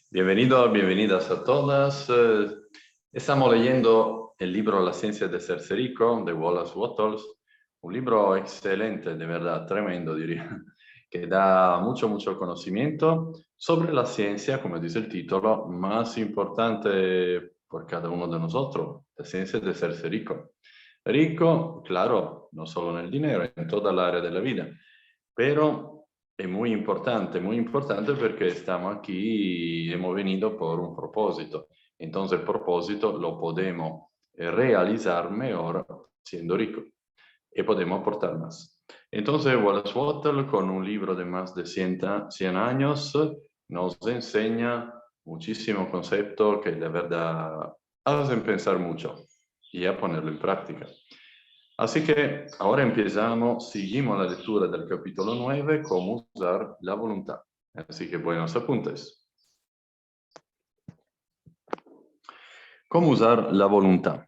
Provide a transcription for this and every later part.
Bienvenidos, bienvenidas a todas. Estamos leyendo el libro La ciencia de ser rico de Wallace Wattles, un libro excelente, de verdad, tremendo diría, que da mucho conocimiento sobre la ciencia, como dice el título, más importante por cada uno de nosotros, la ciencia de ser rico. Rico, claro, no solo en el dinero, en toda la área de la vida, pero es muy importante porque estamos aquí, hemos venido por un propósito. Entonces el propósito lo podemos realizar mejor siendo rico y podemos aportar más. Entonces Wallace Wattles, con un libro de más de 100 años, nos enseña muchísimos conceptos que de verdad hacen pensar mucho y a ponerlo en práctica. Así que ahora empezamos, seguimos la lectura del capítulo 9, cómo usar la voluntad. Así que buenos apuntes. ¿Cómo usar la voluntad?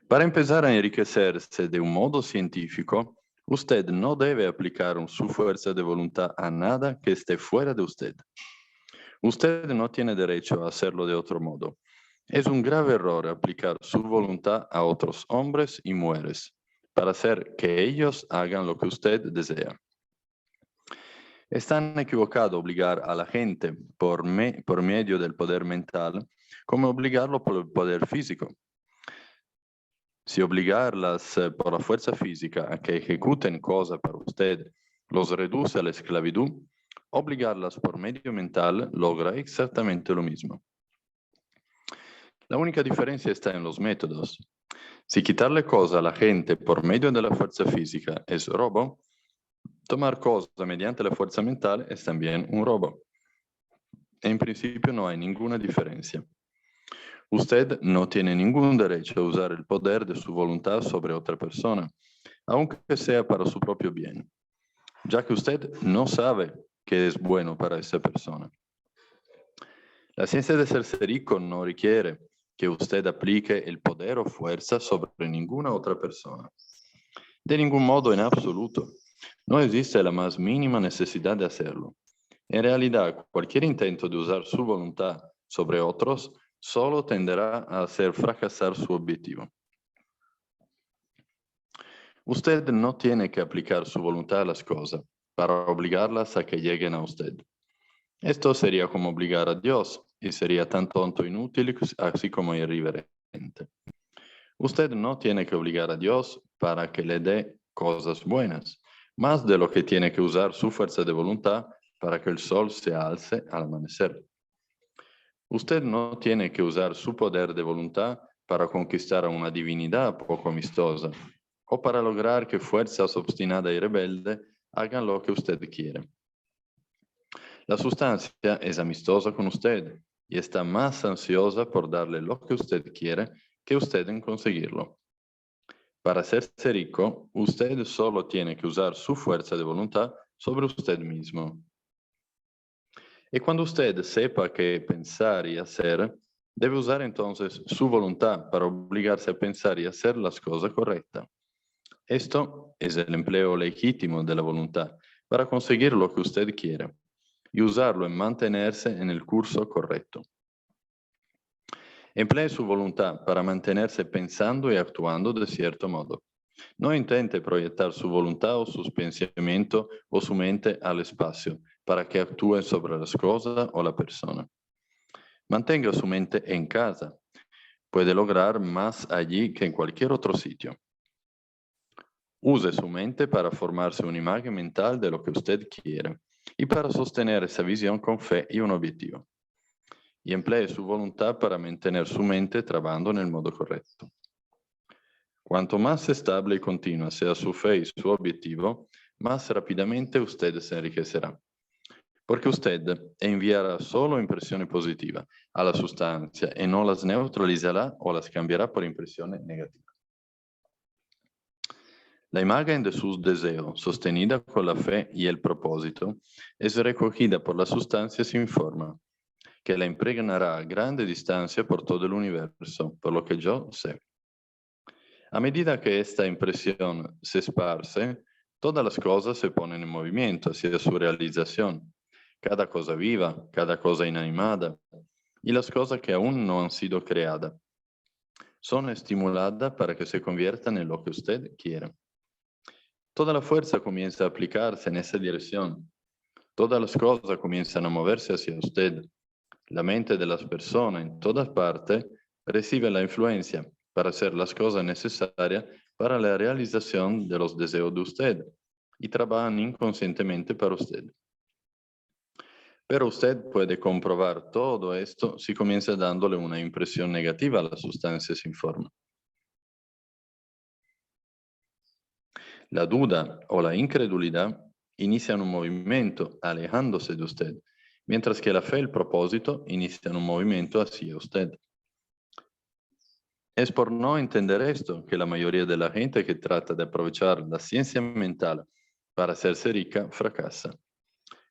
Para empezar a enriquecerse de un modo científico, usted no debe aplicar su fuerza de voluntad a nada que esté fuera de usted. Usted no tiene derecho a hacerlo de otro modo. Es un grave error aplicar su voluntad a otros hombres y mujeres para hacer que ellos hagan lo que usted desea. Es tan equivocado obligar a la gente por medio del poder mental como obligarlo por el poder físico. Si obligarlas por la fuerza física a que ejecuten cosas para usted los reduce a la esclavitud, obligarlas por medio mental logra exactamente lo mismo. La única diferencia está en los métodos. Si quitarle cosas a la gente por medio de la fuerza física es robo, tomar cosas mediante la fuerza mental es también un robo. En principio no hay ninguna diferencia. Usted no tiene ningún derecho a usar el poder de su voluntad sobre otra persona, aunque sea para su propio bien, ya que usted no sabe qué es bueno para esa persona. La ciencia de ser rico no requiere que usted aplique el poder o fuerza sobre ninguna otra persona. De ningún modo en absoluto. No existe la más mínima necesidad de hacerlo. En realidad, cualquier intento de usar su voluntad sobre otros solo tenderá a hacer fracasar su objetivo. Usted no tiene que aplicar su voluntad a las cosas para obligarlas a que lleguen a usted. Esto sería como obligar a Dios y sería tan tonto e inútil así como irreverente. Usted no tiene que obligar a Dios para que le dé cosas buenas, más de lo que tiene que usar su fuerza de voluntad para que el sol se alce al amanecer. Usted no tiene que usar su poder de voluntad para conquistar a una divinidad poco amistosa o para lograr que fuerzas obstinadas y rebeldes hagan lo que usted quiere. La sustancia es amistosa con usted y está más ansiosa por darle lo que usted quiere que usted en conseguirlo. Para hacerse rico, usted solo tiene que usar su fuerza de voluntad sobre usted mismo. Y cuando usted sepa qué pensar y hacer, debe usar entonces su voluntad para obligarse a pensar y hacer las cosas correctas. Esto es el empleo legítimo de la voluntad para conseguir lo que usted quiere y usarlo en mantenerse en el curso correcto. Emplee su voluntad para mantenerse pensando y actuando de cierto modo. No intente proyectar su voluntad o sus pensamientos o su mente al espacio para que actúe sobre las cosas o la persona. Mantenga su mente en casa. Puede lograr más allí que en cualquier otro sitio. Use su mente para formarse una imagen mental de lo que usted quiere y para sostener esa visión con fe y un objetivo. Y emplee su voluntad para mantener su mente trabajando en el modo correcto. Cuanto más estable y continua sea su fe y su objetivo, más rápidamente usted se enriquecerá. Porque usted enviará solo impresiones positivas a la sustancia y no las neutralizará o las cambiará por impresiones negativas. La imagen de sus deseos, sostenida con la fe y el propósito, es recogida por la sustancia sin forma, que la impregnará a grande distancia por todo el universo, por lo que yo sé. A medida que esta impresión se esparce, todas las cosas se ponen en movimiento hacia su realización, cada cosa viva, cada cosa inanimada y las cosas que aún no han sido creadas. Son estimuladas para que se conviertan en lo que usted quiera. Toda la fuerza comienza a aplicarse en esa dirección. Todas las cosas comienzan a moverse hacia usted. La mente de las personas en todas partes recibe la influencia para hacer las cosas necesarias para la realización de los deseos de usted y trabajan inconscientemente para usted. Pero usted puede comprobar todo esto si comienza dándole una impresión negativa a la sustancia sin forma. La duda o la incredulidad inician un movimiento alejándose de usted, mientras que la fe y el propósito inician un movimiento hacia usted. Es por no entender esto que la mayoría de la gente que trata de aprovechar la ciencia mental para hacerse rica fracasa.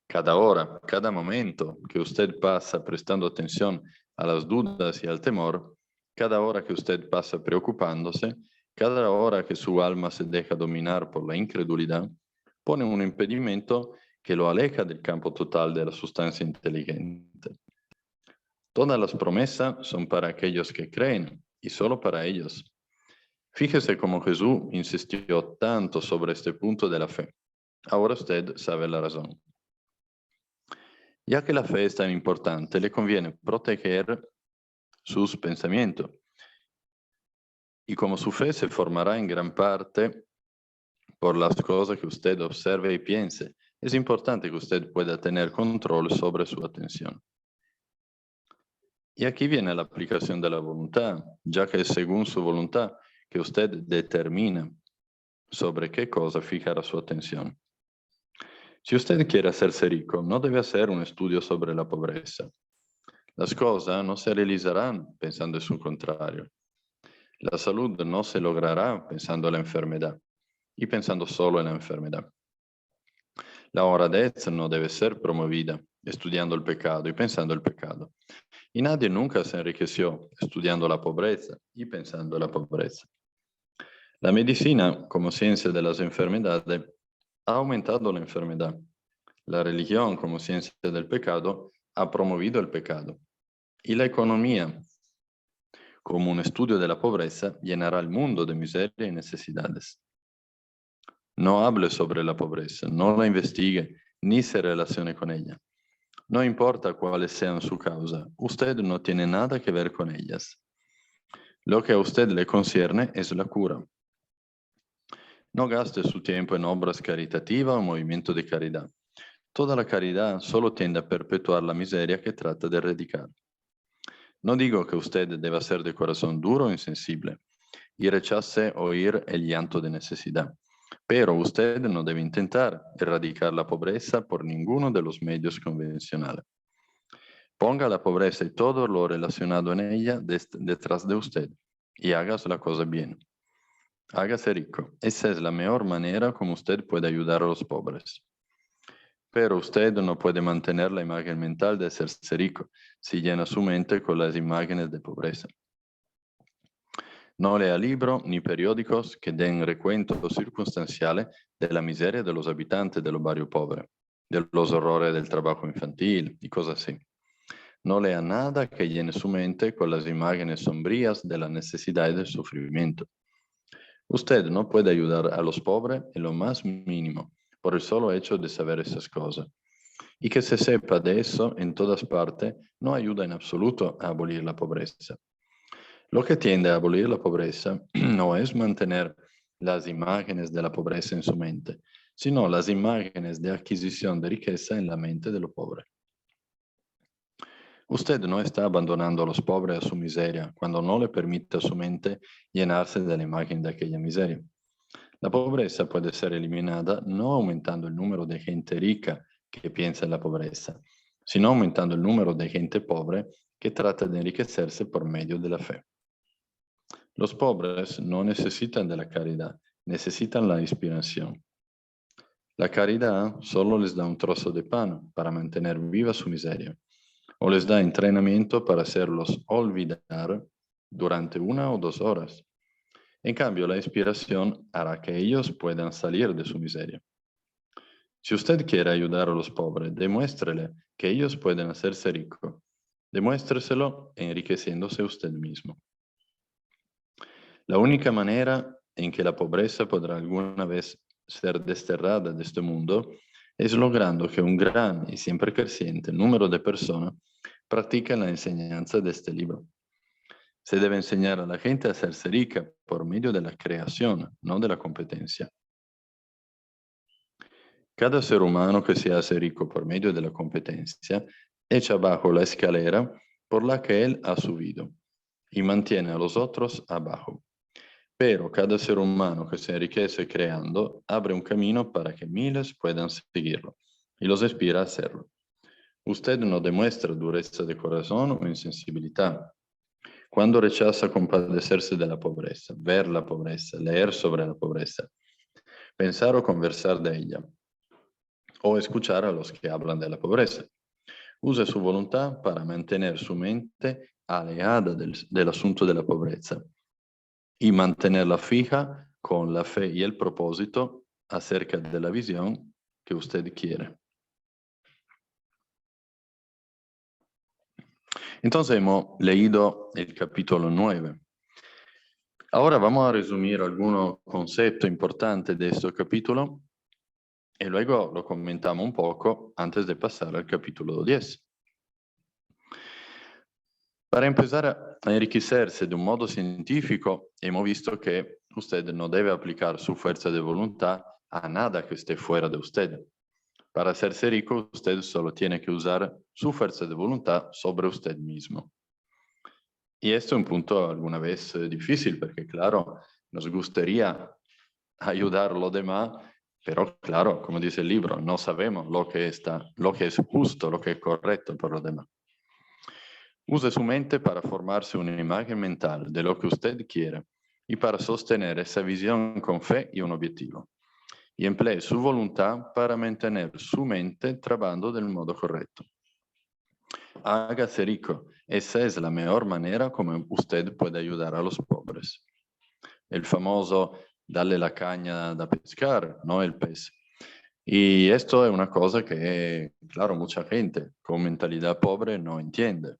Cada hora, cada momento que usted pasa prestando atención a las dudas y al temor, cada hora que usted pasa preocupándose, cada hora que su alma se deja dominar por la incredulidad, pone un impedimento que lo aleja del campo total de la sustancia inteligente. Todas las promesas son para aquellos que creen y solo para ellos. Fíjese cómo Jesús insistió tanto sobre este punto de la fe. Ahora usted sabe la razón. Ya que la fe es tan importante, le conviene proteger sus pensamientos. Y como su fe se formará en gran parte por las cosas que usted observe y piense, es importante que usted pueda tener control sobre su atención. Y aquí viene la aplicación de la voluntad, ya que es según su voluntad que usted determina sobre qué cosa fijará su atención. Si usted quiere hacerse rico, no debe hacer un estudio sobre la pobreza. Las cosas no se realizarán pensando en su contrario. La salud no se logrará pensando en la enfermedad y pensando solo en la enfermedad. La honradez no debe ser promovida estudiando el pecado y pensando el pecado. Y nadie nunca se enriqueció estudiando la pobreza y pensando la pobreza. La medicina, como ciencia de las enfermedades, ha aumentado la enfermedad. La religión, como ciencia del pecado, ha promovido el pecado. Y la economía, como un estudio de la pobreza, llenará el mundo de miseria y necesidades. No hable sobre la pobreza, no la investigue, ni se relacione con ella. No importa cuáles sean su causa, usted no tiene nada que ver con ellas. Lo que a usted le concierne es la cura. No gaste su tiempo en obras caritativas o movimiento de caridad. Toda la caridad solo tiende a perpetuar la miseria que trata de erradicar. No digo que usted deba ser de corazón duro o insensible y rechace oír el llanto de necesidad, pero usted no debe intentar erradicar la pobreza por ninguno de los medios convencionales. Ponga la pobreza y todo lo relacionado en ella detrás de usted y haga la cosa bien. Hágase rico. Esa es la mejor manera como usted puede ayudar a los pobres. Pero usted no puede mantener la imagen mental de hacerse rico si llena su mente con las imágenes de pobreza. No lea libros ni periódicos que den recuentos circunstanciales de la miseria de los habitantes de los barrios pobres, de los horrores del trabajo infantil y cosas así. No lea nada que llene su mente con las imágenes sombrías de la necesidad y del sufrimiento. Usted no puede ayudar a los pobres en lo más mínimo por el solo hecho de saber esas cosas. Y que se sepa de eso en todas partes no ayuda en absoluto a abolir la pobreza. Lo que tiende a abolir la pobreza no es mantener las imágenes de la pobreza en su mente, sino las imágenes de adquisición de riqueza en la mente de los pobres. Usted no está abandonando a los pobres a su miseria cuando no le permite a su mente llenarse de la imagen de aquella miseria. La pobreza puede ser eliminada no aumentando el número de gente rica que piensa en la pobreza, sino aumentando el número de gente pobre que trata de enriquecerse por medio de la fe. Los pobres no necesitan de la caridad, necesitan la inspiración. La caridad solo les da un trozo de pan para mantener viva su miseria, o les da entrenamiento para hacerlos olvidar durante 1 o 2 horas. En cambio, la inspiración hará que ellos puedan salir de su miseria. Si usted quiere ayudar a los pobres, demuéstrele que ellos pueden hacerse ricos. Demuéstreselo enriqueciéndose usted mismo. La única manera en que la pobreza podrá alguna vez ser desterrada de este mundo es logrando que un gran y siempre creciente número de personas practiquen la enseñanza de este libro. Se debe enseñar a la gente a hacerse rica por medio de la creación, no de la competencia. Cada ser humano que se hace rico por medio de la competencia echa abajo la escalera por la que él ha subido y mantiene a los otros abajo. Pero cada ser humano que se enriquece creando abre un camino para que miles puedan seguirlo y los inspira a hacerlo. Usted no demuestra dureza de corazón o insensibilidad. Cuando rechaza compadecerse de la pobreza, ver la pobreza, leer sobre la pobreza, pensar o conversar de ella, o escuchar a los que hablan de la pobreza. Use su voluntad para mantener su mente alejada del asunto de la pobreza y mantenerla fija con la fe y el propósito acerca de la visión que usted quiere. Entonces hemos leído el capítulo 9. Ahora vamos a resumir algunos conceptos importantes de este capítulo y luego lo comentamos un poco antes de pasar al capítulo 10. Para empezar a enriquecerse de un modo científico, hemos visto que usted no debe aplicar su fuerza de voluntad a nada que esté fuera de usted. Para hacerse rico, usted solo tiene que usar su fuerza de voluntad sobre usted mismo. Y esto es un punto alguna vez difícil, porque claro, nos gustaría ayudar a los demás, pero claro, como dice el libro, no sabemos lo que es justo, lo que es correcto para los demás. Use su mente para formarse una imagen mental de lo que usted quiere y para sostener esa visión con fe y un objetivo. Y emplee su voluntad para mantener su mente trabajando del modo correcto. Hágase rico. Esa es la mejor manera como usted puede ayudar a los pobres. El famoso darle la caña da pescar, no el pez. Y esto es una cosa que, claro, mucha gente con mentalidad pobre no entiende.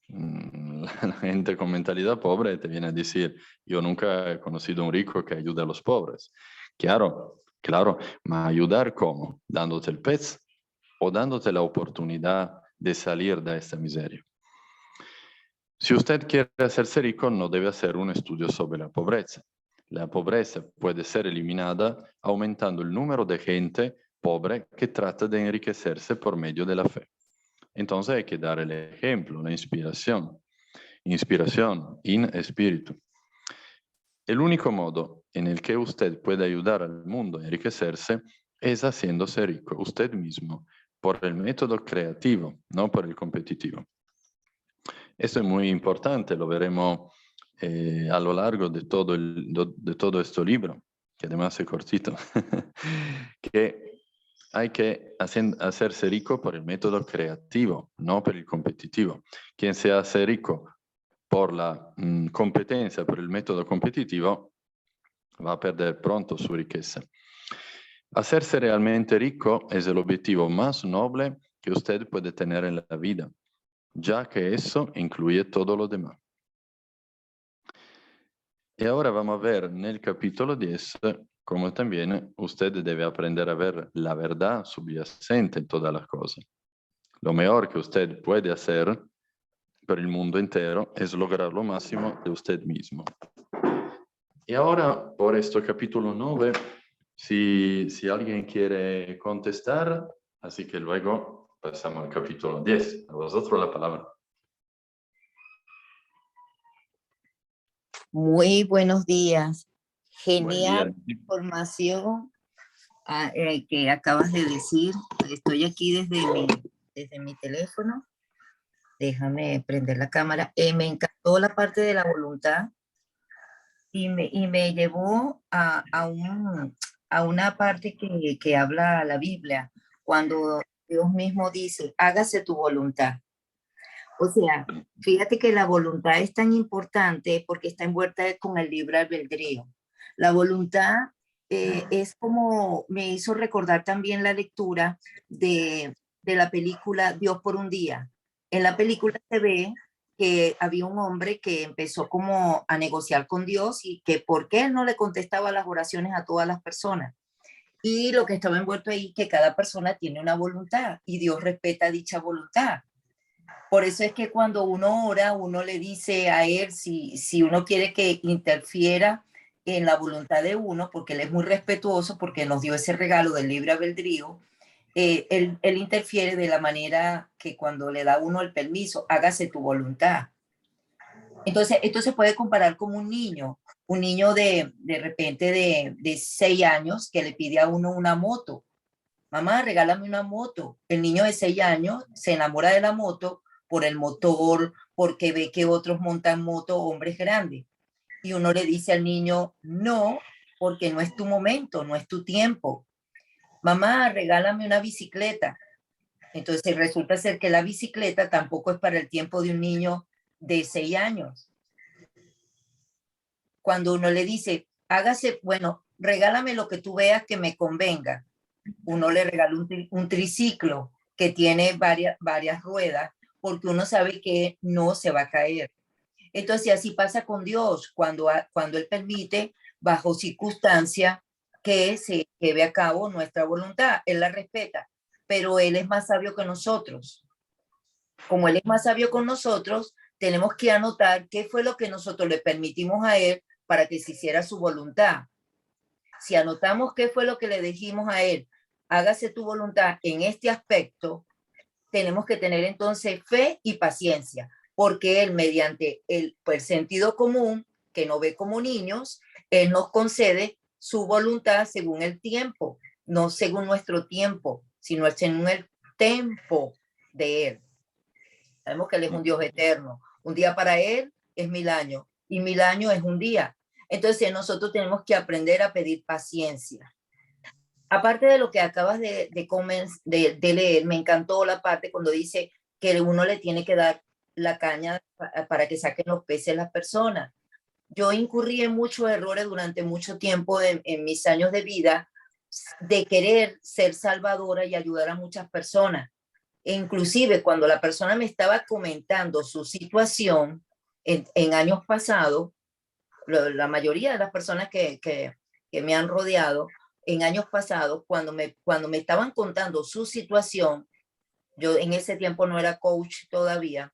La gente con mentalidad pobre te viene a decir, yo nunca he conocido un rico que ayude a los pobres. Claro, claro, ma ayudar cómo? Dándote el pez o dándote la oportunidad de salir de esta miseria. Si usted quiere hacerse rico, no debe hacer un estudio sobre la pobreza. La pobreza puede ser eliminada aumentando el número de gente pobre que trata de enriquecerse por medio de la fe. Entonces hay que dar el ejemplo, la inspiración. Inspiración, in espíritu. El único modo en el que usted puede ayudar al mundo a enriquecerse es haciéndose rico usted mismo por el método creativo, no por el competitivo. Esto es muy importante, lo veremos a lo largo de todo este libro, que además es cortito, que hay que hacerse rico por el método creativo, no por el competitivo. Quien se hace rico por la competencia, por el método competitivo, va a perder pronto su riqueza. Hacerse realmente rico es el objetivo más noble que usted puede tener en la vida, ya que eso incluye todo lo demás. Y ahora vamos a ver en el capítulo 10 cómo también usted debe aprender a ver la verdad subyacente en todas las cosas. Lo mejor que usted puede hacer por el mundo entero es lograr lo máximo de usted mismo. Y ahora, por este capítulo 9, si alguien quiere contestar, así que luego pasamos al capítulo 10. A vosotros la palabra. Muy buenos días. Genial Buen día. información que acabas de decir. Estoy aquí desde mi teléfono. Déjame prender la cámara. Me encantó la parte de la voluntad y me llevó a una parte que habla la Biblia, cuando Dios mismo dice, hágase tu voluntad. O sea, fíjate que la voluntad es tan importante porque está envuelta con el libre albedrío. La voluntad es como me hizo recordar también la lectura de la película Dios por un día. En la película se ve que había un hombre que empezó como a negociar con Dios y que por qué él no le contestaba las oraciones a todas las personas. Y lo que estaba envuelto ahí, que cada persona tiene una voluntad y Dios respeta dicha voluntad. Por eso es que cuando uno ora, uno le dice a él si uno quiere que interfiera en la voluntad de uno, porque él es muy respetuoso, porque nos dio ese regalo del libre albedrío, él interfiere de la manera que cuando le da a uno el permiso, hágase tu voluntad. Entonces, esto se puede comparar como un niño de repente de 6 años que le pide a uno una moto. Mamá, regálame una moto. El niño de 6 años se enamora de la moto por el motor, porque ve que otros montan moto, hombres grandes. Y uno le dice al niño, no, porque no es tu momento, no es tu tiempo. Mamá, regálame una bicicleta. Entonces resulta ser que la bicicleta tampoco es para el tiempo de un niño de 6 años. Cuando uno le dice, hágase, bueno, regálame lo que tú veas que me convenga. Uno le regala un triciclo que tiene varias ruedas, porque uno sabe que no se va a caer. Entonces, así pasa con Dios, cuando Él permite, bajo circunstancia, que se lleve a cabo nuestra voluntad. Él la respeta, pero Él es más sabio que nosotros. Como Él es más sabio con nosotros, tenemos que anotar qué fue lo que nosotros le permitimos a Él para que se hiciera su voluntad. Si anotamos qué fue lo que le dijimos a Él, hágase tu voluntad en este aspecto, tenemos que tener entonces fe y paciencia, porque Él mediante el sentido común, que no ve como niños, Él nos concede su voluntad según el tiempo, no según nuestro tiempo, sino según el tiempo de Él. Sabemos que Él es un Dios eterno. Un día para Él es 1000 años y 1000 años es un día. Entonces nosotros tenemos que aprender a pedir paciencia. Aparte de lo que acabas de leer, me encantó la parte cuando dice que uno le tiene que dar la caña para que saquen los peces las personas. Yo incurrí en muchos errores durante mucho tiempo en mis años de vida de querer ser salvadora y ayudar a muchas personas. E inclusive cuando la persona me estaba comentando su situación en años pasados, la mayoría de las personas que me han rodeado en años pasados, cuando me estaban contando su situación, yo en ese tiempo no era coach todavía,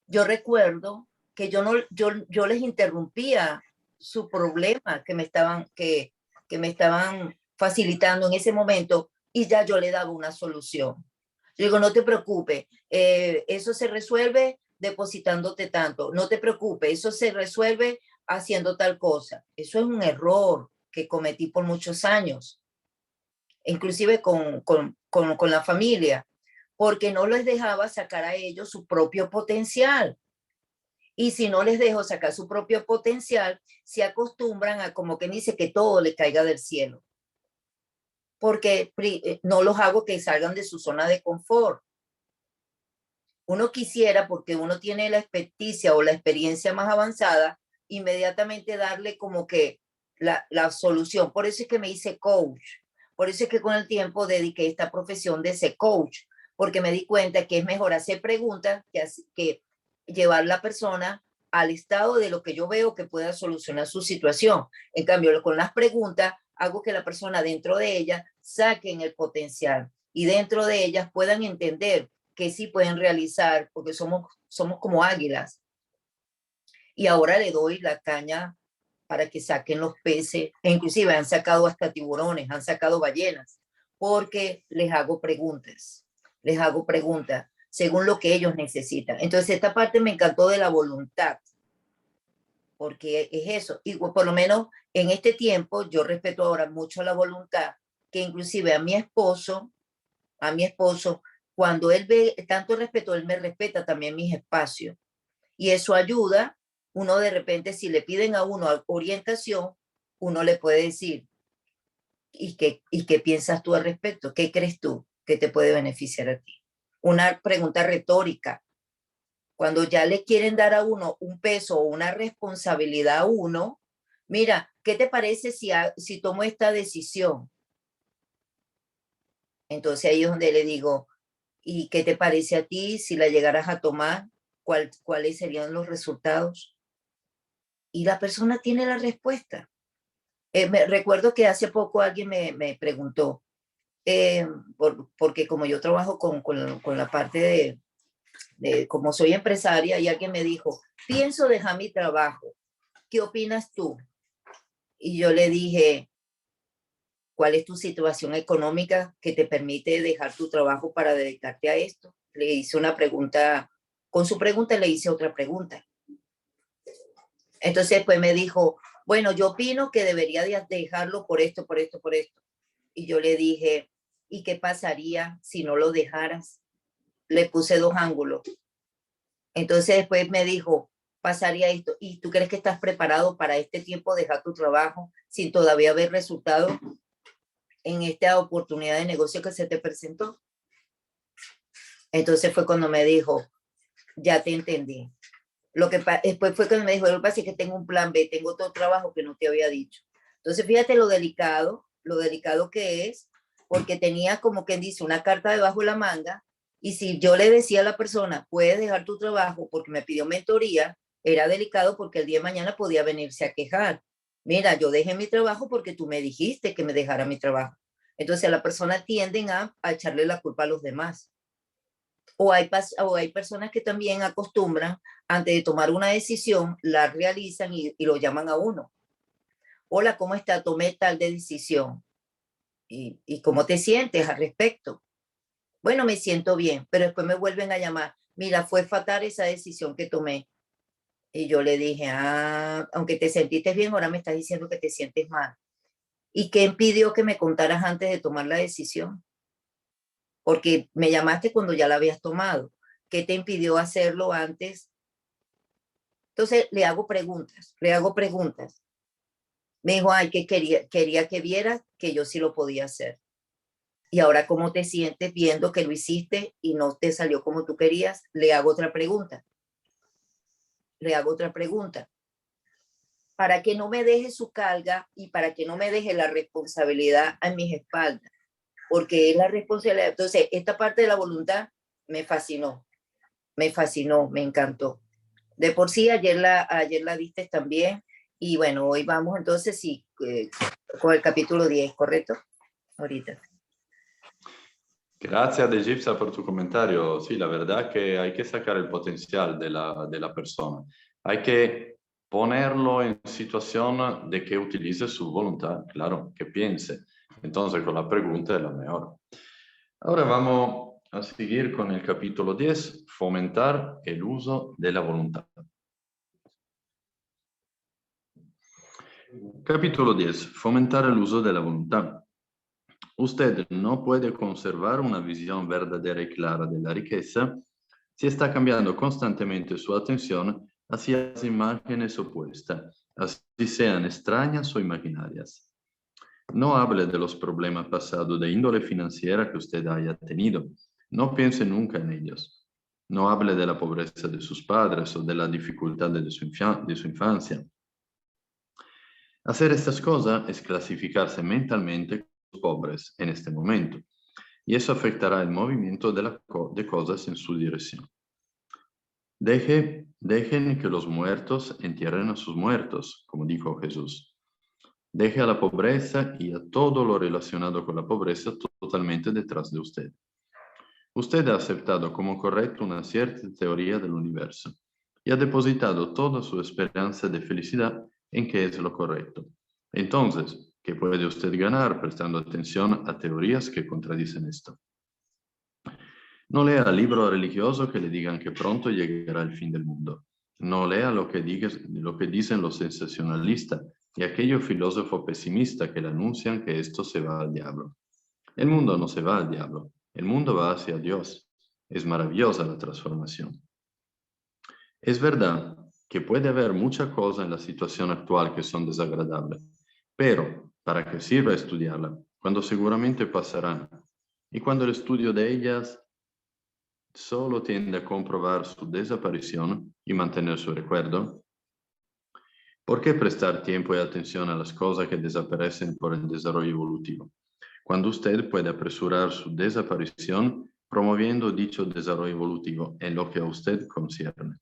yo recuerdo que yo les interrumpía su problema que me estaban facilitando en ese momento y ya yo le daba una solución. Yo digo, no te preocupes, eso se resuelve depositándote tanto, no te preocupes, eso se resuelve haciendo tal cosa. Eso es un error que cometí por muchos años, inclusive con la familia, porque no les dejaba sacar a ellos su propio potencial. Y si no les dejo sacar su propio potencial, se acostumbran a como que dice que todo le caiga del cielo, porque no los hago que salgan de su zona de confort. Uno quisiera, porque uno tiene la experticia o la experiencia más avanzada, inmediatamente darle como que la solución. Por eso es que me hice coach. Por eso es que con el tiempo dediqué esta profesión de ser coach, porque me di cuenta que es mejor hacer preguntas que llevar a la persona al estado de lo que yo veo que pueda solucionar su situación. En cambio, con las preguntas, hago que la persona dentro de ella saquen el potencial y dentro de ellas puedan entender que sí pueden realizar, porque somos como águilas. Y ahora le doy la caña para que saquen los peces, e inclusive han sacado hasta tiburones, han sacado ballenas, porque les hago preguntas según lo que ellos necesitan. Entonces esta parte me encantó de la voluntad, porque es eso, y por lo menos en este tiempo yo respeto ahora mucho la voluntad, que inclusive a mi esposo, cuando él ve tanto respeto, él me respeta también mis espacios. Y eso ayuda, uno de repente, si le piden a uno orientación, uno le puede decir, ¿y qué piensas tú al respecto? ¿Qué crees tú que te puede beneficiar a ti? Una pregunta retórica. Cuando ya le quieren dar a uno un peso o una responsabilidad a uno, mira, ¿qué te parece si tomo esta decisión? Entonces ahí es donde le digo, ¿y qué te parece a ti si la llegaras a tomar? ¿Cuáles serían los resultados? Y la persona tiene la respuesta. Me recuerdo que hace poco alguien me preguntó, porque como yo trabajo con la parte como soy empresaria, y alguien me dijo, pienso dejar mi trabajo, ¿qué opinas tú? Y yo le dije, ¿cuál es tu situación económica que te permite dejar tu trabajo para dedicarte a esto? Le hice una pregunta, con su pregunta le hice otra pregunta. Entonces después me dijo, bueno, yo opino que debería dejarlo por esto, por esto, por esto. Y yo le dije, ¿y qué pasaría si no lo dejaras? Le puse 2 ángulos. Entonces después me dijo, pasaría esto. ¿Y tú crees que estás preparado para este tiempo dejar tu trabajo sin todavía ver resultados en esta oportunidad de negocio que se te presentó? Entonces fue cuando me dijo, ya te entendí. Después fue cuando me dijo, lo que pasa es que tengo un plan B, tengo otro trabajo que no te había dicho. Entonces fíjate lo delicado que es, porque tenía como quien dice una carta debajo de la manga, y si yo le decía a la persona, puedes dejar tu trabajo porque me pidió mentoría, era delicado porque el día de mañana podía venirse a quejar. Mira, yo dejé mi trabajo porque tú me dijiste que me dejara mi trabajo. Entonces la persona tienden a echarle la culpa a los demás. O hay personas que también acostumbran, antes de tomar una decisión, la realizan y lo llaman a uno. Hola, ¿cómo está? Tomé tal de decisión. ¿Y cómo te sientes al respecto? Bueno, me siento bien, pero después me vuelven a llamar. Mira, fue fatal esa decisión que tomé. Y yo le dije, aunque te sentiste bien, ahora me estás diciendo que te sientes mal. ¿Y qué impidió que me contaras antes de tomar la decisión? Porque me llamaste cuando ya la habías tomado. ¿Qué te impidió hacerlo antes? Entonces le hago preguntas. Me dijo, ay, que quería que vieras que yo sí lo podía hacer. Y ahora, ¿cómo te sientes viendo que lo hiciste y no te salió como tú querías? Le hago otra pregunta. Para que no me deje su carga y para que no me deje la responsabilidad a mis espaldas. Porque es la responsabilidad. Entonces, esta parte de la voluntad me fascinó, me encantó. De por sí, ayer la viste también. Y bueno, hoy vamos entonces sí, con el capítulo 10, ¿correcto? Ahorita. Gracias a Egipcia por tu comentario. Sí, la verdad que hay que sacar el potencial de la persona. Hay que ponerlo en situación de que utilice su voluntad, claro, que piense. Entonces, con la pregunta es la mejor. Ahora vamos a seguir con el capítulo 10, fomentar el uso de la voluntad. Capítulo 10, fomentar el uso de la voluntad. Usted no puede conservar una visión verdadera y clara de la riqueza si está cambiando constantemente su atención hacia las imágenes opuestas, así sean extrañas o imaginarias. No hable de los problemas pasados de índole financiera que usted haya tenido. No piense nunca en ellos. No hable de la pobreza de sus padres o de la dificultad de su infancia. Hacer estas cosas es clasificarse mentalmente como pobres en este momento, y eso afectará el movimiento de cosas en su dirección. Dejen que los muertos entierren a sus muertos, como dijo Jesús. Deje a la pobreza y a todo lo relacionado con la pobreza totalmente detrás de usted. Usted ha aceptado como correcto una cierta teoría del universo y ha depositado toda su esperanza de felicidad en que es lo correcto. Entonces, ¿qué puede usted ganar prestando atención a teorías que contradicen esto? No lea libros religiosos que le digan que pronto llegará el fin del mundo. No lea lo que dicen los sensacionalistas y aquellos filósofos pesimistas que le anuncian que esto se va al diablo. El mundo no se va al diablo, el mundo va hacia Dios. Es maravillosa la transformación. Es verdad que puede haber muchas cosas en la situación actual que son desagradables, pero ¿para qué sirve estudiarla? Cuando seguramente pasarán. Y cuando el estudio de ellas solo tiende a comprobar su desaparición y mantener su recuerdo, ¿Por qué prestar tiempo y atención a las cosas que desaparecen por el desarrollo evolutivo, cuando usted puede apresurar su desaparición promoviendo dicho desarrollo evolutivo en lo que a usted concierne?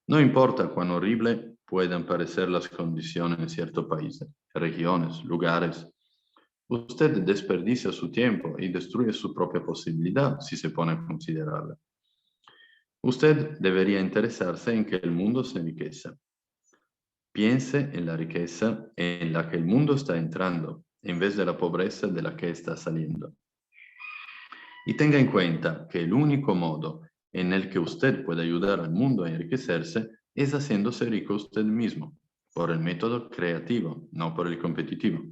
No importa cuán horrible puedan parecer las condiciones en ciertos países, regiones, lugares, usted desperdicia su tiempo y destruye su propia posibilidad si se pone a considerarla. Usted debería interesarse en que el mundo se enriquezca. Piense en la riqueza en la que el mundo está entrando, en vez de la pobreza de la que está saliendo. Y tenga en cuenta que el único modo en el que usted puede ayudar al mundo a enriquecerse es haciéndose rico usted mismo, por el método creativo, no por el competitivo.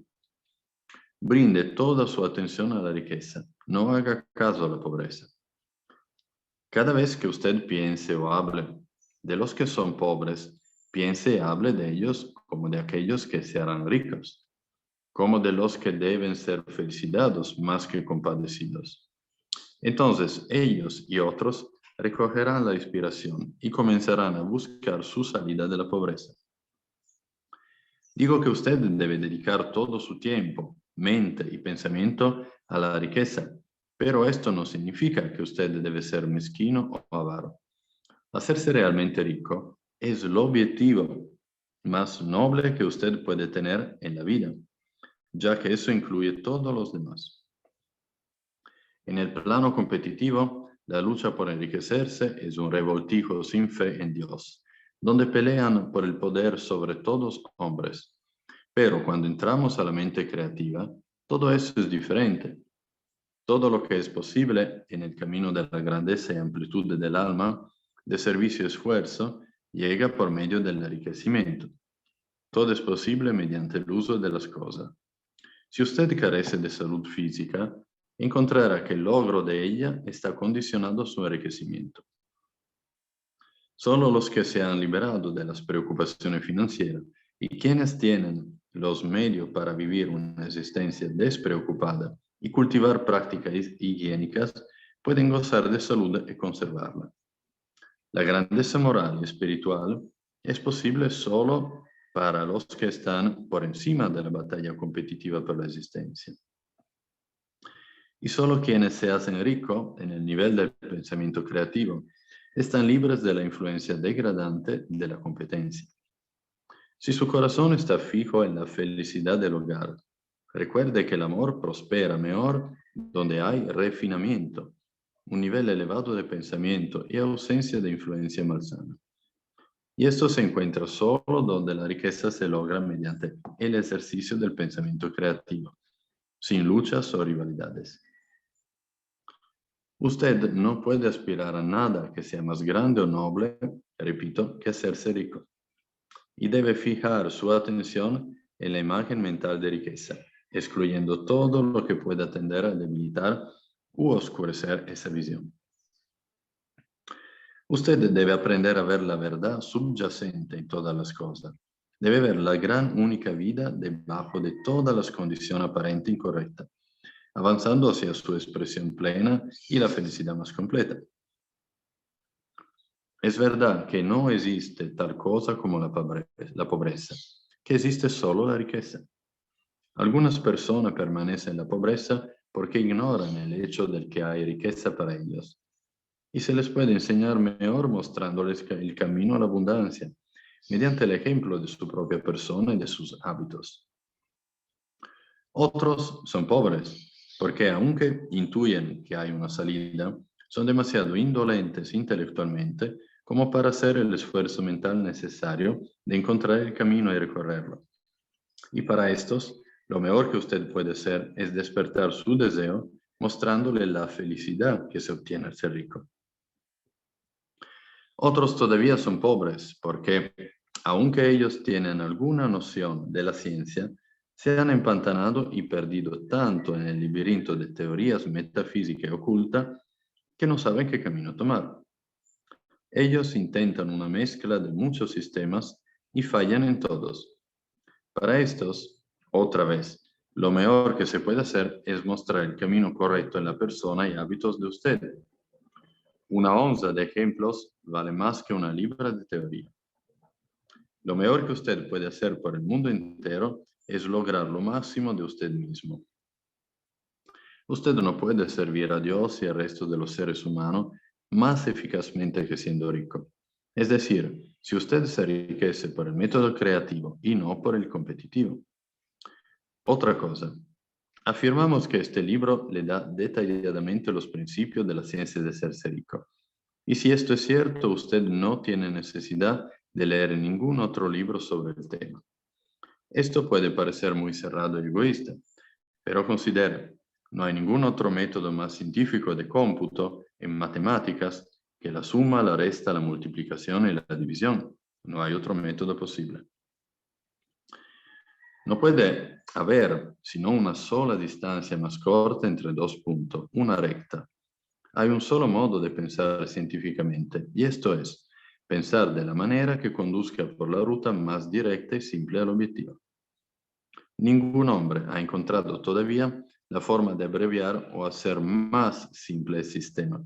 Brinde toda su atención a la riqueza, no haga caso a la pobreza. Cada vez que usted piense o hable de los que son pobres, piense y hable de ellos como de aquellos que se harán ricos, como de los que deben ser felicitados más que compadecidos. Entonces ellos y otros recogerán la inspiración y comenzarán a buscar su salida de la pobreza. Digo que usted debe dedicar todo su tiempo, mente y pensamiento a la riqueza, pero esto no significa que usted debe ser mezquino o avaro. Hacerse realmente rico es el objetivo más noble que usted puede tener en la vida, ya que eso incluye todos los demás. En el plano competitivo, la lucha por enriquecerse es un revoltijo sin fe en Dios, donde pelean por el poder sobre todos hombres. Pero cuando entramos a la mente creativa, todo eso es diferente. Todo lo que es posible en el camino de la grandeza y amplitud del alma, de servicio y esfuerzo, llega por medio del enriquecimiento. Todo es posible mediante el uso de las cosas. Si usted carece de salud física, encontrará que el logro de ella está condicionado a su enriquecimiento. Solo los que se han liberado de las preocupaciones financieras y quienes tienen los medios para vivir una existencia despreocupada y cultivar prácticas higiénicas pueden gozar de salud y conservarla. La grandeza moral y espiritual es posible solo para los que están por encima de la batalla competitiva por la existencia. Y solo quienes se hacen ricos en el nivel del pensamiento creativo están libres de la influencia degradante de la competencia. Si su corazón está fijo en la felicidad del hogar, recuerde que el amor prospera mejor donde hay refinamiento, un nivel elevado de pensamiento y ausencia de influencia malsana. Y esto se encuentra solo donde la riqueza se logra mediante el ejercicio del pensamiento creativo, sin luchas o rivalidades. Usted no puede aspirar a nada que sea más grande o noble, repito, que hacerse rico. Y debe fijar su atención en la imagen mental de riqueza, excluyendo todo lo que pueda tender a debilitar u oscurecer esa visión. Usted debe aprender a ver la verdad subyacente en todas las cosas. Debe ver la gran única vida debajo de todas las condiciones aparentes incorrectas, avanzando hacia su expresión plena y la felicidad más completa. Es verdad que no existe tal cosa como la pobreza, que existe solo la riqueza. Algunas personas permanecen en la pobreza porque ignoran el hecho de que hay riqueza para ellos. Y se les puede enseñar mejor mostrándoles el camino a la abundancia, mediante el ejemplo de su propia persona y de sus hábitos. Otros son pobres, porque aunque intuyen que hay una salida, son demasiado indolentes intelectualmente como para hacer el esfuerzo mental necesario de encontrar el camino y recorrerlo. Y para estos, lo mejor que usted puede hacer es despertar su deseo mostrándole la felicidad que se obtiene al ser rico. Otros todavía son pobres porque, aunque ellos tienen alguna noción de la ciencia, se han empantanado y perdido tanto en el laberinto de teorías metafísicas y ocultas que no saben qué camino tomar. Ellos intentan una mezcla de muchos sistemas y fallan en todos. Para estos, otra vez, lo mejor que se puede hacer es mostrar el camino correcto en la persona y hábitos de usted. Una onza de ejemplos vale más que una libra de teoría. Lo mejor que usted puede hacer por el mundo entero es lograr lo máximo de usted mismo. Usted no puede servir a Dios y al resto de los seres humanos más eficazmente que siendo rico. Es decir, si usted se enriquece por el método creativo y no por el competitivo. Otra cosa, afirmamos que este libro le da detalladamente los principios de la ciencia de hacerse rico. Y si esto es cierto, usted no tiene necesidad de leer ningún otro libro sobre el tema. Esto puede parecer muy cerrado y egoísta, pero considere, no hay ningún otro método más científico de cómputo en matemáticas que la suma, la resta, la multiplicación y la división. No hay otro método posible. No puede haber sino una sola distancia más corta entre dos puntos, una recta. Hay un solo modo de pensar científicamente, y esto es, pensar de la manera que conduzca por la ruta más directa y simple al objetivo. Ningún hombre ha encontrado todavía la forma de abreviar o hacer más simple el sistema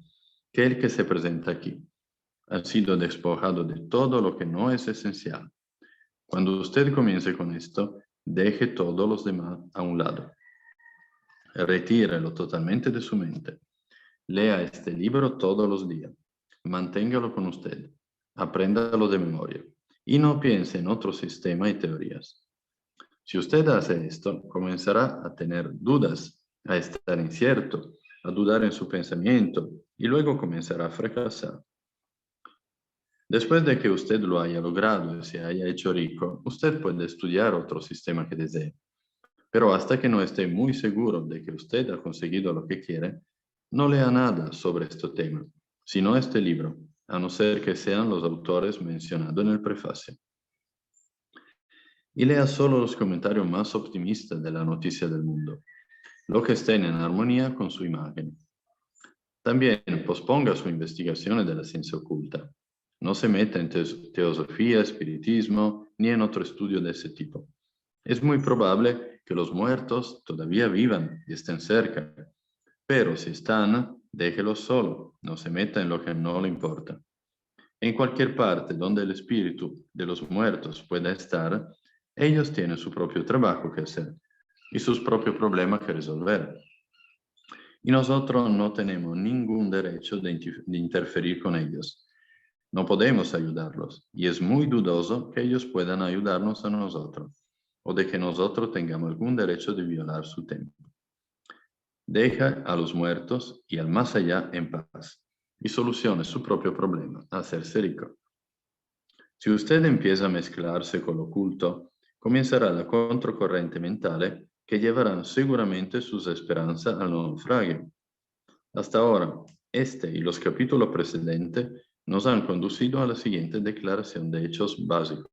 que el que se presenta aquí. Ha sido despojado de todo lo que no es esencial. Cuando usted comience con esto, deje todos los demás a un lado. Retírelo totalmente de su mente. Lea este libro todos los días. Manténgalo con usted. Apréndalo de memoria. Y no piense en otro sistema y teorías. Si usted hace esto, comenzará a tener dudas, a estar incierto, a dudar en su pensamiento y luego comenzará a fracasar. Después de que usted lo haya logrado y se haya hecho rico, usted puede estudiar otro sistema que desee. Pero hasta que no esté muy seguro de que usted ha conseguido lo que quiere, no lea nada sobre este tema, sino este libro, a no ser que sean los autores mencionados en el prefacio. Y lea solo los comentarios más optimistas de la noticia del mundo, lo que estén en armonía con su imagen. También posponga su investigación de la ciencia oculta. No se meta en teosofía, espiritismo, ni en otro estudio de ese tipo. Es muy probable que los muertos todavía vivan y estén cerca, pero si están, déjelos solo, no se meta en lo que no le importa. En cualquier parte donde el espíritu de los muertos pueda estar, ellos tienen su propio trabajo que hacer y sus propios problemas que resolver. Y nosotros no tenemos ningún derecho de interferir con ellos. No podemos ayudarlos y es muy dudoso que ellos puedan ayudarnos a nosotros o de que nosotros tengamos algún derecho de violar su tiempo. Deja a los muertos y al más allá en paz y solucione su propio problema, hacerse rico. Si usted empieza a mezclarse con lo oculto, comenzará la contracorriente mental que llevará seguramente sus esperanzas al naufragio. Hasta ahora, este y los capítulos precedentes nos han conducido a la siguiente declaración de hechos básicos.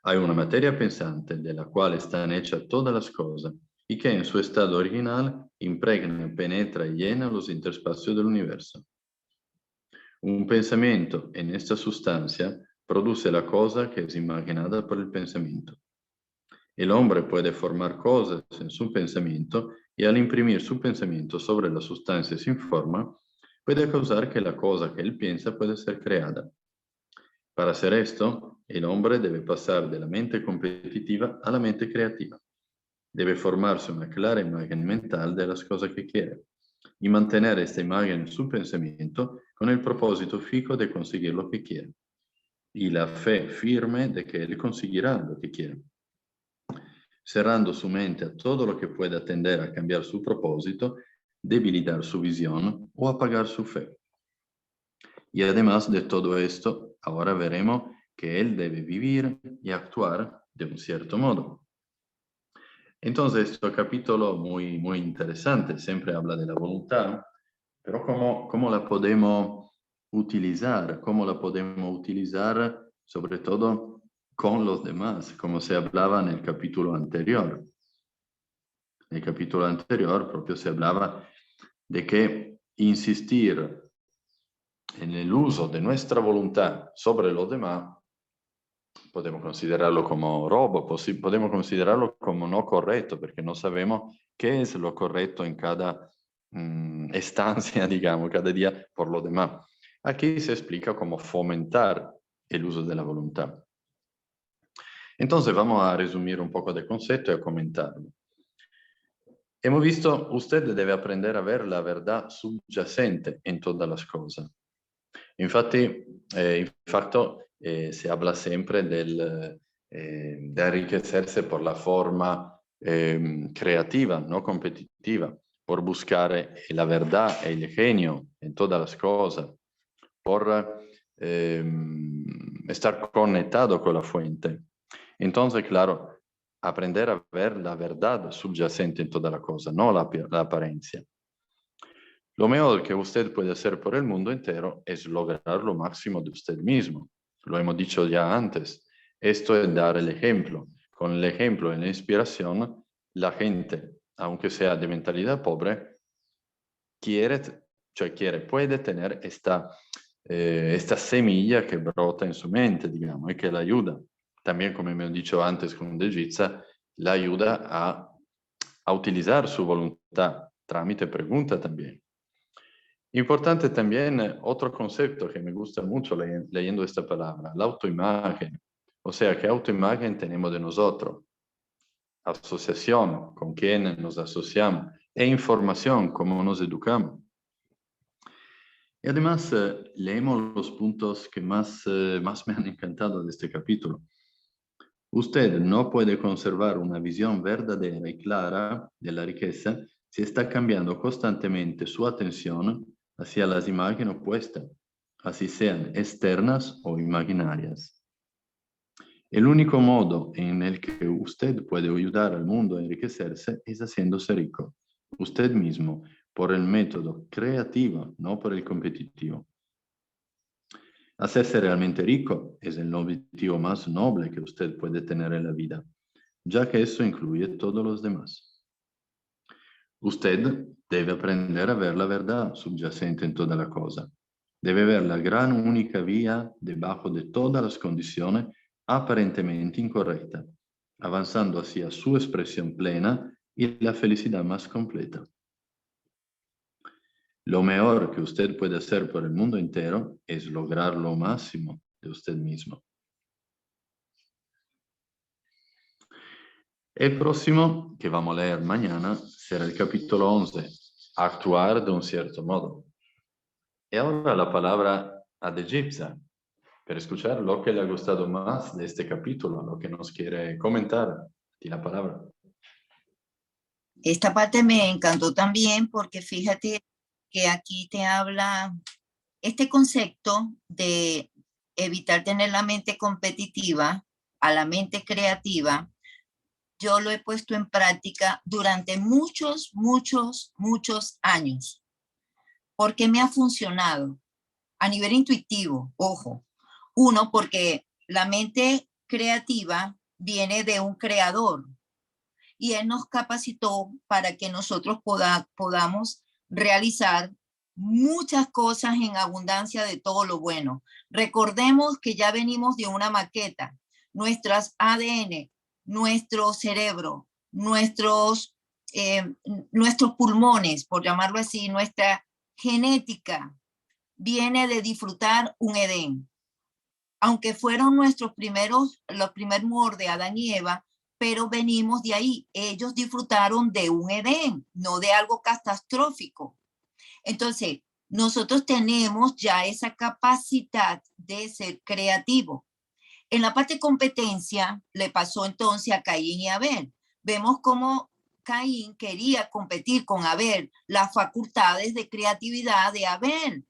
Hay una materia pensante de la cual están hechas todas las cosas y que en su estado original impregna, penetra y llena los interespacios del universo. Un pensamiento en esta sustancia produce la cosa que es imaginada por el pensamiento. El hombre puede formar cosas en su pensamiento y al imprimir su pensamiento sobre la sustancia sin forma, puede causar que la cosa que él piensa pueda ser creada. Para hacer esto, el hombre debe pasar de la mente competitiva a la mente creativa. Debe formarse una clara imagen mental de las cosas que quiere y mantener esta imagen en su pensamiento con el propósito fijo de conseguir lo que quiere y la fe firme de que él conseguirá lo que quiere. Cerrando su mente a todo lo que pueda tender a cambiar su propósito, debilitar su visión o apagar su fe. Y además de todo esto, ahora veremos que él debe vivir y actuar de un cierto modo. Entonces, este capítulo muy interesante, siempre habla de la voluntad, pero ¿cómo la podemos utilizar? ¿Cómo la podemos utilizar sobre todo con los demás, como se hablaba en el capítulo anterior? En el capítulo anterior propio se hablaba de que insistir en el uso de nuestra voluntad sobre los demás podemos considerarlo como robo, podemos considerarlo como no correcto, porque no sabemos qué es lo correcto en cada estancia, digamos, cada día por lo demás. Aquí se explica cómo fomentar el uso de la voluntad. Entonces vamos a resumir un poco de concepto y a comentarlo. Hemos visto, usted debe aprender a ver la verdad subyacente en todas las cosas. Infatti, se habla sempre del enriquecerse por la forma creativa, no competitiva, por buscar la verdad e il genio en todas las cosas, por estar conectado con la fuente. Entonces, claro, aprender a ver la verdad subyacente en toda la cosa, no la apariencia. Lo mejor que usted puede hacer por el mundo entero es lograr lo máximo de usted mismo. Lo hemos dicho ya antes. Esto es dar el ejemplo. Con el ejemplo y la inspiración, la gente, aunque sea de mentalidad pobre, puede tener esta semilla que brota en su mente, digamos, y que la ayuda. También, como me he dicho antes con De Giza, la ayuda a utilizar su voluntad, tramite pregunta también. Importante también otro concepto que me gusta mucho leyendo esta palabra, la autoimagen. O sea, ¿qué autoimagen tenemos de nosotros? Asociación, con quién nos asociamos, e información, cómo nos educamos. Y además, leemos los puntos que más me han encantado de este capítulo. Usted no puede conservar una visión verdadera y clara de la riqueza si está cambiando constantemente su atención hacia las imágenes opuestas, así sean externas o imaginarias. El único modo en el que usted puede ayudar al mundo a enriquecerse es haciéndose rico, usted mismo, por el método creativo, no por el competitivo. Hacerse realmente rico es el objetivo más noble que usted puede tener en la vida, ya que eso incluye todos los demás. Usted debe aprender a ver la verdad subyacente en toda la cosa. Debe ver la gran única vía debajo de todas las condiciones aparentemente incorrectas, avanzando hacia su expresión plena y la felicidad más completa. Lo mejor que usted puede hacer por el mundo entero es lograr lo máximo de usted mismo. El próximo que vamos a leer mañana será el capítulo 11, actuar de un cierto modo. Y ahora la palabra a De Giza, para escuchar lo que le ha gustado más de este capítulo, lo que nos quiere comentar. Y la palabra. Esta parte me encantó también porque fíjate que aquí te habla este concepto de evitar tener la mente competitiva a la mente creativa. Yo lo he puesto en práctica durante muchos años, porque me ha funcionado a nivel intuitivo, ojo. Uno, porque la mente creativa viene de un creador y él nos capacitó para que nosotros podamos realizar muchas cosas en abundancia de todo lo bueno. Recordemos que ya venimos de una maqueta, nuestras ADN, nuestro cerebro, nuestros pulmones, por llamarlo así, nuestra genética viene de disfrutar un Edén. Aunque fueron los primeros de Adán y Eva, pero venimos de ahí. Ellos disfrutaron de un Edén, no de algo catastrófico. Entonces, nosotros tenemos ya esa capacidad de ser creativo. En la parte de competencia le pasó entonces a Caín y Abel. Vemos cómo Caín quería competir con Abel, las facultades de creatividad de Abel.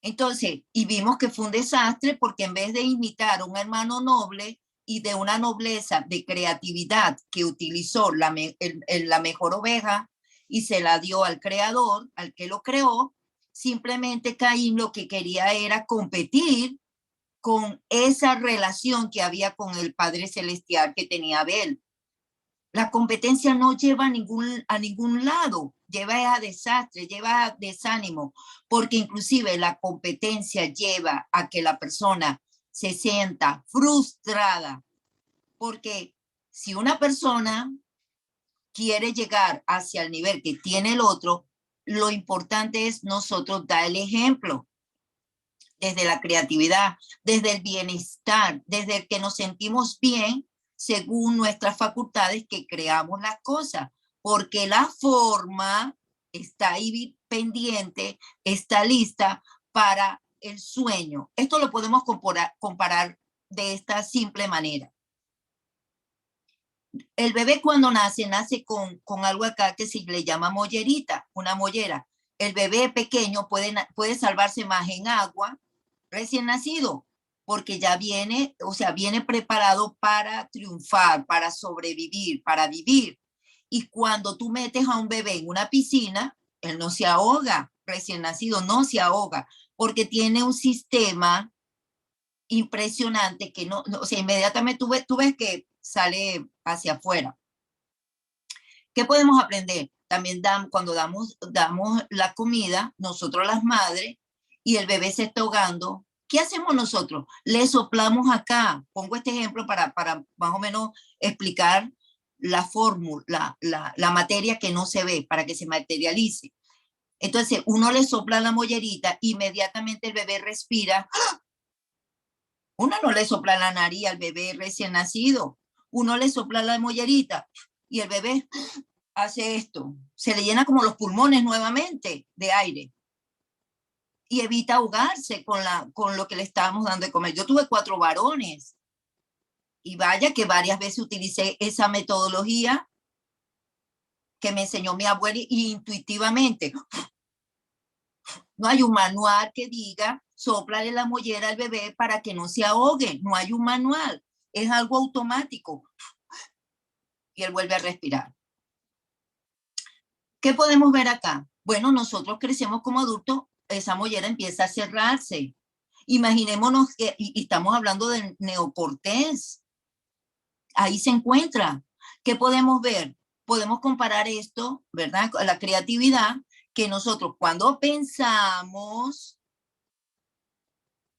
Entonces, y vimos que fue un desastre porque en vez de imitar a un hermano noble y de una nobleza de creatividad que utilizó la mejor oveja y se la dio al creador, al que lo creó, simplemente Caín lo que quería era competir con esa relación que había con el Padre Celestial que tenía Abel. La competencia no lleva a ningún lado, lleva a desastre, lleva a desánimo, porque inclusive la competencia lleva a que la persona se sienta frustrada, porque si una persona quiere llegar hacia el nivel que tiene el otro, lo importante es nosotros dar el ejemplo desde la creatividad, desde el bienestar, desde el que nos sentimos bien según nuestras facultades que creamos las cosas, porque la forma está ahí pendiente, está lista para el sueño. Esto lo podemos comparar de esta simple manera. El bebé cuando nace con algo acá que se le llama mollerita, una mollera. El bebé pequeño puede salvarse más en agua recién nacido, porque ya viene, o sea, viene preparado para triunfar, para sobrevivir, para vivir. Y cuando tú metes a un bebé en una piscina, él no se ahoga, recién nacido no se ahoga, porque tiene un sistema impresionante que o sea, inmediatamente tú ves que sale hacia afuera. ¿Qué podemos aprender? También cuando damos la comida, nosotros las madres, y el bebé se está ahogando, ¿qué hacemos nosotros? Le soplamos acá. Pongo este ejemplo para más o menos explicar la fórmula, la materia que no se ve, para que se materialice. Entonces, uno le sopla la mollerita, inmediatamente el bebé respira. Uno no le sopla la nariz al bebé recién nacido. Uno le sopla la mollerita y el bebé hace esto. Se le llena como los pulmones nuevamente de aire. Y evita ahogarse con lo que le estábamos dando de comer. Yo tuve 4 varones. Y vaya que varias veces utilicé esa metodología que me enseñó mi abuela intuitivamente. No hay un manual que diga, sóplale la mollera al bebé para que no se ahogue. No hay un manual. Es algo automático. Y él vuelve a respirar. ¿Qué podemos ver acá? Bueno, nosotros crecemos como adultos, esa mollera empieza a cerrarse. Imaginémonos que, y estamos hablando del neocortés. Ahí se encuentra. ¿Qué podemos ver? Podemos comparar esto, ¿verdad? La creatividad, que nosotros cuando pensamos,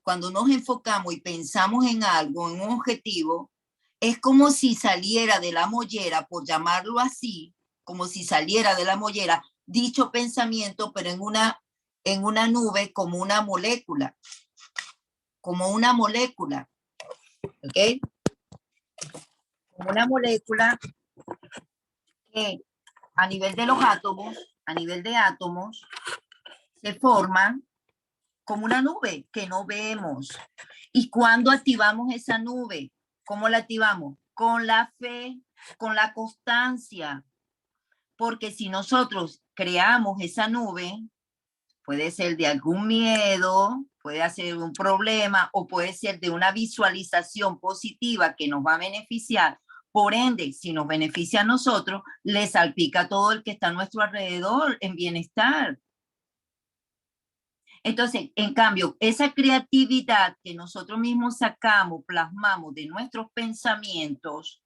cuando nos enfocamos y pensamos en algo, en un objetivo, es como si saliera de la mollera, por llamarlo así, como si saliera de la mollera dicho pensamiento, pero en una nube como una molécula. Como una molécula. ¿Ok? Como una molécula que a nivel de los átomos, a nivel de átomos, se forman como una nube que no vemos. ¿Y cuando activamos esa nube? ¿Cómo la activamos? Con la fe, con la constancia. Porque si nosotros creamos esa nube, puede ser de algún miedo, puede ser un problema o puede ser de una visualización positiva que nos va a beneficiar. Por ende, si nos beneficia a nosotros, le salpica a todo el que está a nuestro alrededor en bienestar. Entonces, en cambio, esa creatividad que nosotros mismos sacamos, plasmamos de nuestros pensamientos,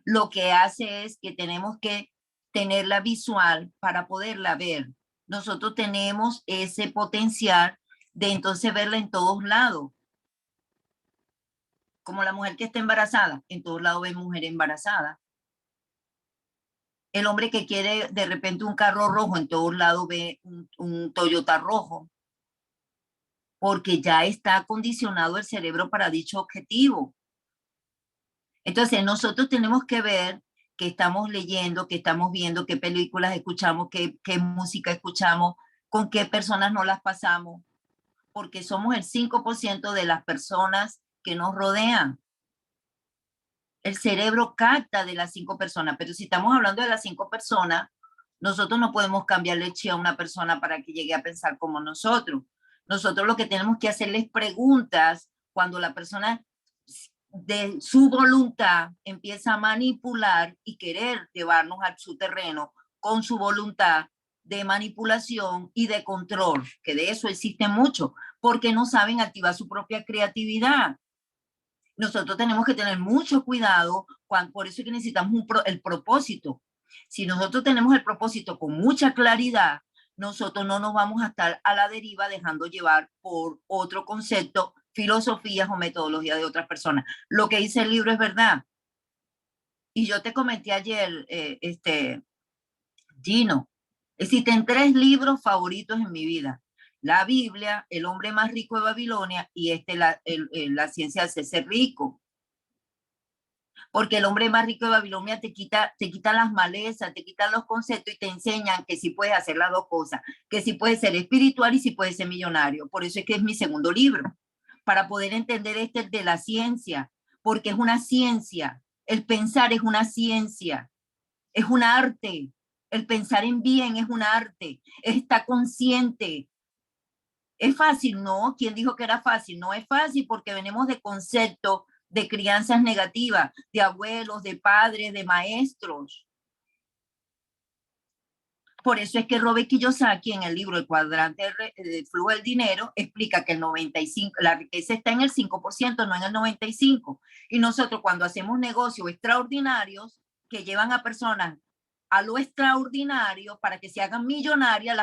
lo que hace es que tenemos que tenerla visual para poderla ver. Nosotros tenemos ese potencial de entonces verla en todos lados. Como la mujer que está embarazada, en todos lados ve mujer embarazada. El hombre que quiere de repente un carro rojo, en todos lados ve un Toyota rojo. Porque ya está acondicionado el cerebro para dicho objetivo. Entonces, nosotros tenemos que ver qué estamos leyendo, qué estamos viendo, qué películas escuchamos, qué música escuchamos, con qué personas nos las pasamos, porque somos el 5% de las personas que nos rodean. El cerebro capta de las 5 personas, pero si estamos hablando de las 5 personas, nosotros no podemos cambiarle el chip a una persona para que llegue a pensar como nosotros. Nosotros lo que tenemos que hacerles preguntas cuando la persona de su voluntad empieza a manipular y querer llevarnos a su terreno con su voluntad de manipulación y de control, que de eso existe mucho, porque no saben activar su propia creatividad. Nosotros tenemos que tener mucho cuidado, por eso es que necesitamos el propósito. Si nosotros tenemos el propósito con mucha claridad, nosotros no nos vamos a estar a la deriva dejando llevar por otro concepto, filosofías o metodologías de otras personas. Lo que dice el libro es verdad. Y yo te comenté ayer, Gino, existen 3 libros favoritos en mi vida. la Biblia, El hombre más rico de Babilonia, y la ciencia de ser rico. Porque el hombre más rico de Babilonia te quita las malezas, te quita los conceptos y te enseñan que sí puedes hacer las dos cosas, que sí puedes ser espiritual y sí puedes ser millonario. Por eso es que es mi segundo libro, para poder entender de la ciencia, porque es una ciencia. El pensar es una ciencia, es un arte. El pensar en bien es un arte, está consciente. ¿Es fácil? No. ¿Quién dijo que era fácil? No es fácil porque venimos de conceptos de crianzas negativas, de abuelos, de padres, de maestros. Por eso es que Robert Kiyosaki en el libro El cuadrante del flujo del dinero explica que el 95%, la riqueza está en el 5%, no en el 95%. Y nosotros cuando hacemos negocios extraordinarios que llevan a personas a lo extraordinario para que se hagan millonarias,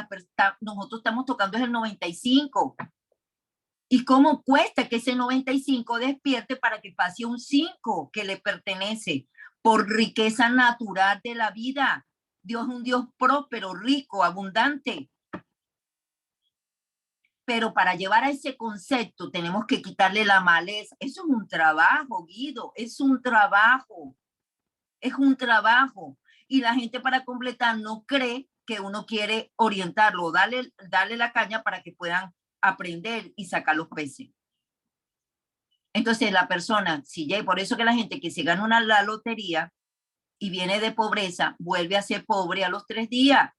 nosotros estamos tocando es el 95%. ¿Y cómo cuesta que ese 95 despierte para que pase un 5 que le pertenece por riqueza natural de la vida? Dios es un Dios próspero, rico, abundante. Pero para llevar a ese concepto tenemos que quitarle la maleza. Eso es un trabajo, Guido, es un trabajo. Es un trabajo. Y la gente para completar no cree que uno quiere orientarlo, darle la caña para que puedan aprender y sacar los peces. Entonces la persona, por eso que la gente que se gana la lotería y viene de pobreza, vuelve a ser pobre a los 3 días.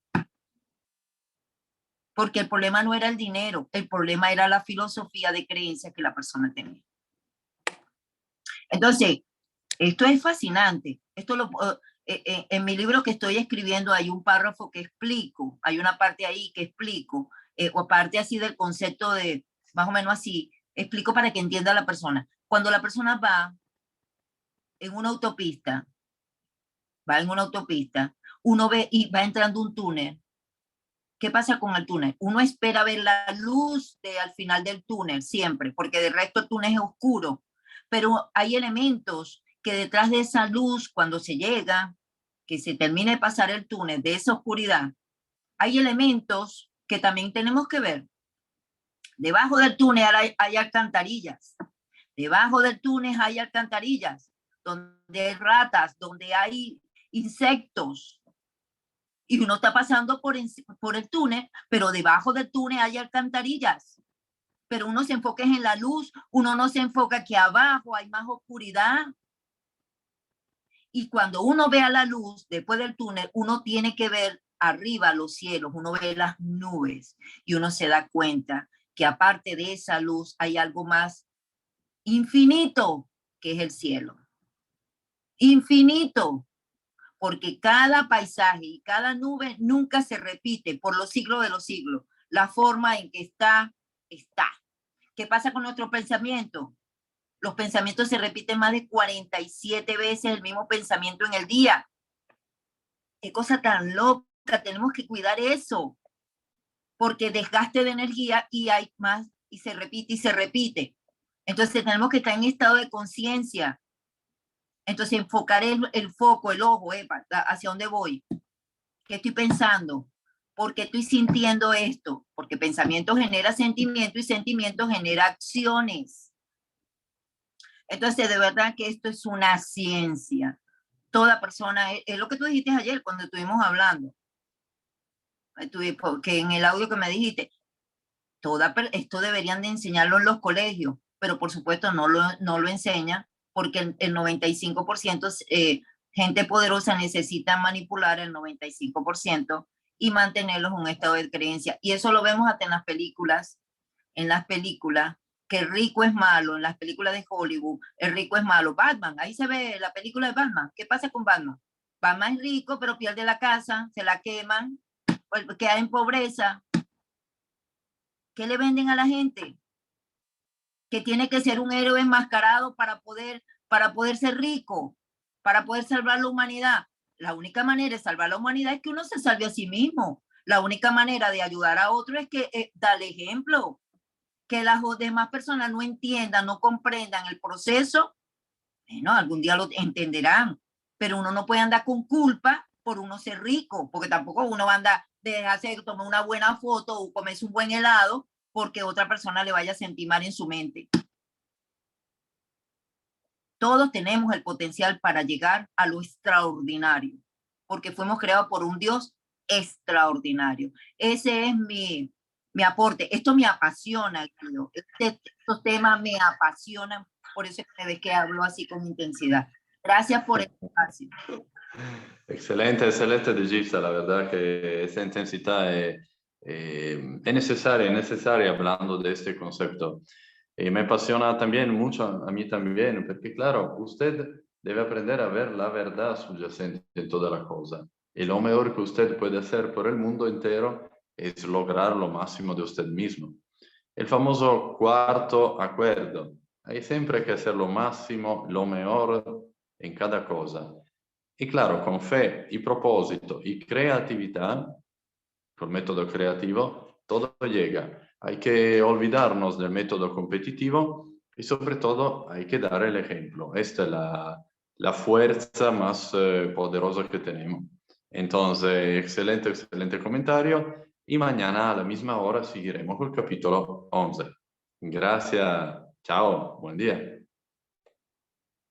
Porque el problema no era el dinero, el problema era la filosofía de creencia que la persona tenía. Entonces, esto es fascinante. En mi libro que estoy escribiendo hay un párrafo que explico, hay una parte ahí que explico, o parte así del concepto de, más o menos así, explico para que entienda la persona. Cuando la persona va en una autopista, uno ve y va entrando un túnel. ¿Qué pasa con el túnel? Uno espera ver la luz al final del túnel siempre, porque de resto el túnel es oscuro, pero hay elementos que detrás de esa luz, cuando se llega, que se termine de pasar el túnel, de esa oscuridad, hay elementos que también tenemos que ver. Debajo del túnel hay alcantarillas. Debajo del túnel hay alcantarillas, donde hay ratas, donde hay insectos. Y uno está pasando por el túnel, pero debajo del túnel hay alcantarillas. Pero uno se enfoca en la luz, uno no se enfoca que abajo hay más oscuridad. Y cuando uno ve a la luz después del túnel, uno tiene que ver arriba los cielos, uno ve las nubes y uno se da cuenta que aparte de esa luz hay algo más infinito, que es el cielo. Infinito. Porque cada paisaje y cada nube nunca se repite por los siglos de los siglos. La forma en que está, está. ¿Qué pasa con nuestro pensamiento? Los pensamientos se repiten más de 47 veces el mismo pensamiento en el día. Qué cosa tan loca, tenemos que cuidar eso, porque desgaste de energía y hay más, y se repite y se repite. Entonces tenemos que estar en estado de conciencia. Entonces enfocar el foco, el ojo, hacia dónde voy, qué estoy pensando, por qué estoy sintiendo esto, porque pensamiento genera sentimiento y sentimiento genera acciones. Entonces, de verdad que esto es una ciencia. Toda persona, es lo que tú dijiste ayer cuando estuvimos hablando, porque en el audio que me dijiste, esto deberían de enseñarlo en los colegios, pero por supuesto no lo enseñan porque el 95% gente poderosa necesita manipular el 95% y mantenerlos en un estado de creencia. Y eso lo vemos hasta en las películas, que el rico es malo, en las películas de Hollywood, el rico es malo. Batman, ahí se ve la película de Batman. ¿Qué pasa con Batman? Batman es rico, pero pierde la casa, se la queman, queda en pobreza. ¿Qué le venden a la gente? Que tiene que ser un héroe enmascarado para poder ser rico, para poder salvar la humanidad. La única manera de salvar la humanidad es que uno se salve a sí mismo. La única manera de ayudar a otro es que darle ejemplo. Que las demás personas no entiendan, no comprendan el proceso, bueno, algún día lo entenderán, pero uno no puede andar con culpa por uno ser rico, porque tampoco uno va a andar de dejarse tomar una buena foto o comerse un buen helado porque otra persona le vaya a sentir mal en su mente. Todos tenemos el potencial para llegar a lo extraordinario, porque fuimos creados por un Dios extraordinario. Ese es mi aporte. Esto me apasiona, Guido. Estos temas me apasionan, por eso me ves que hablo así con intensidad. Gracias por el espacio. Excelente, excelente, Regista. La verdad que esa intensidad es necesaria hablando de este concepto. Y me apasiona también mucho a mí también, porque claro, usted debe aprender a ver la verdad subyacente en toda la cosa. Y lo mejor que usted puede hacer por el mundo entero es lograr lo máximo de usted mismo. El famoso cuarto acuerdo. Hay siempre que hacer lo máximo, lo mejor en cada cosa. Y claro, con fe y propósito y creatividad, por método creativo, todo llega. Hay que olvidarnos del método competitivo y sobre todo hay que dar el ejemplo. Esta es la fuerza más poderosa que tenemos. Entonces, excelente, excelente comentario. Y mañana a la misma hora seguiremos con el capítulo 11. Gracias. Chao. Buen día.